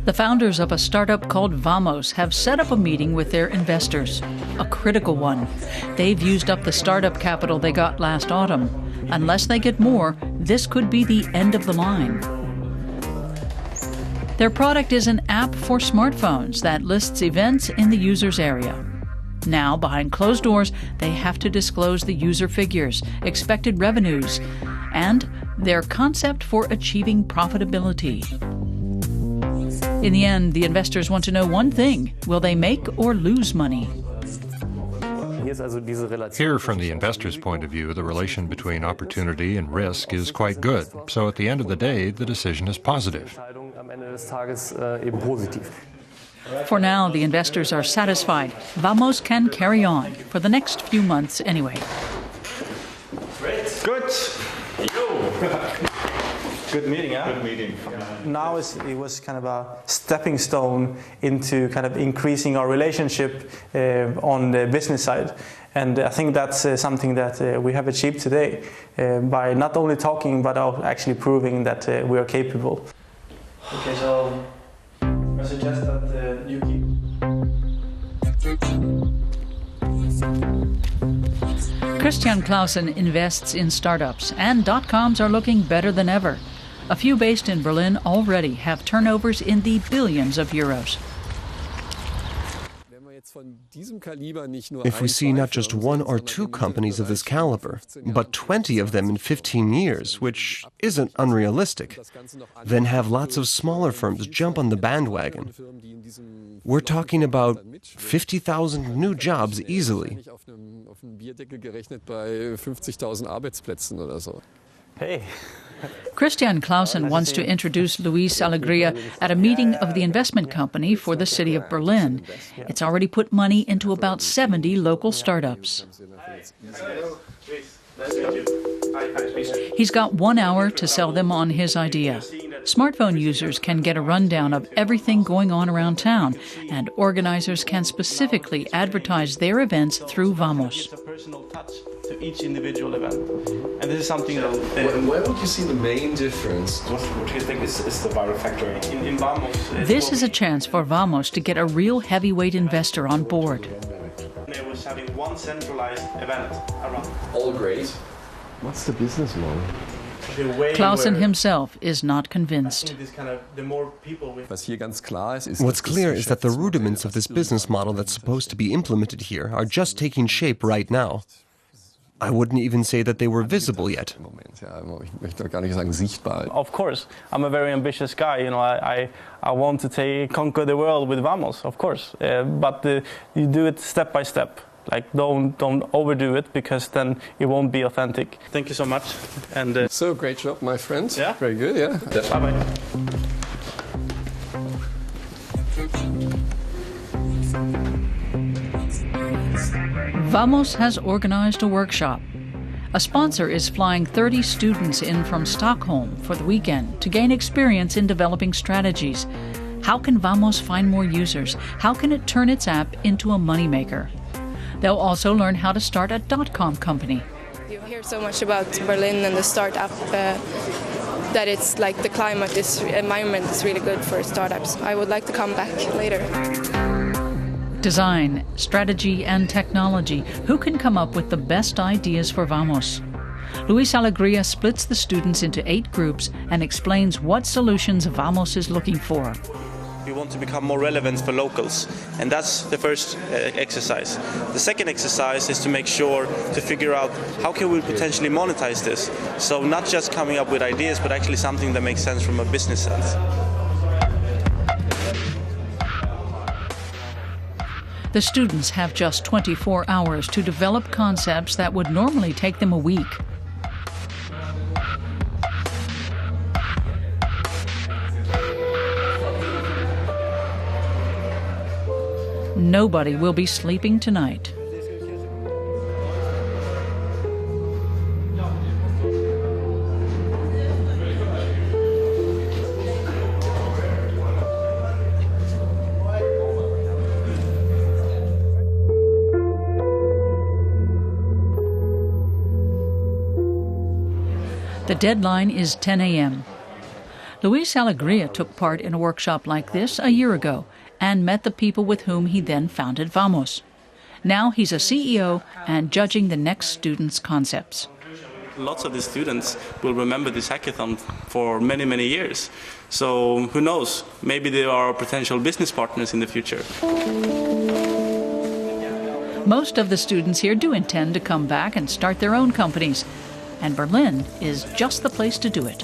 The founders of a startup called Vamos have set up a meeting with their investors, a critical one. They've used up the startup capital they got last autumn. Unless they get more, this could be the end of the line. Their product is an app for smartphones that lists events in the user's area. Now, behind closed doors, they have to disclose the user figures, expected revenues, and their concept for achieving profitability. In the end, the investors want to know one thing: will they make or lose money? Here, from the investor's point of view, the relation between opportunity and risk is quite good. So at the end of the day, the decision is positive. For now, the investors are satisfied. Vamos can carry on, for the next few months anyway. Good. Good meeting, huh? Good meeting. Now it was kind of a stepping stone into kind of increasing our relationship on the business side. And I think that's something that we have achieved today by not only talking but actually proving that we are capable. Okay, so I suggest that you keep. Christian Clausen invests in startups, and dot-coms are looking better than ever. A few based in Berlin already have turnovers in the billions of euros. If we see not just one or two companies of this caliber, but 20 of them in 15 years, which isn't unrealistic, then have lots of smaller firms jump on the bandwagon, we're talking about 50,000 new jobs easily. Hey. Christian Clausen wants to introduce Luis Alegria at a meeting of the investment company for the city of Berlin. It's already put money into about 70 local startups. He's got 1 hour to sell them on his idea. Smartphone users can get a rundown of everything going on around town, and organizers can specifically advertise their events through Vamos. To each individual event, and this is something that. Where would you see the main difference? What do you think is the viral factor in Vamos? This is a chance for Vamos to get a real heavyweight investor on board. It was having one centralized event around. All great. What's the business model? Clausen himself is not convinced. What's clear is that the rudiments of this business model that's supposed to be implemented here are just taking shape right now. I wouldn't even say that they were visible yet. Of course, I'm a very ambitious guy. You know, I want to conquer the world with Vamos, of course. But you do it step by step. Like don't overdo it, because then it won't be authentic. Thank you so much. And so great job, my friend. Yeah, very good. Yeah. Bye bye. Vamos has organized a workshop. A sponsor is flying 30 students in from Stockholm for the weekend to gain experience in developing strategies. How can Vamos find more users? How can it turn its app into a moneymaker? They'll also learn how to start a dot-com company. You hear so much about Berlin and the startup that it's like the environment is really good for startups. I would like to come back later. Design, strategy, and technology. Who can come up with the best ideas for Vamos? Luis Alegria splits the students into 8 groups and explains what solutions Vamos is looking for. We want to become more relevant for locals, and that's the first exercise. The second exercise is to make sure to figure out how can we potentially monetize this. So not just coming up with ideas, but actually something that makes sense from a business sense. The students have just 24 hours to develop concepts that would normally take them a week. Nobody will be sleeping tonight. The deadline is 10 a.m. Luis Alegria took part in a workshop like this a year ago and met the people with whom he then founded Vamos. Now he's a CEO and judging the next students' concepts. Lots of the students will remember this hackathon for many, many years. So who knows, maybe they are potential business partners in the future. Most of the students here do intend to come back and start their own companies, and Berlin is just the place to do it.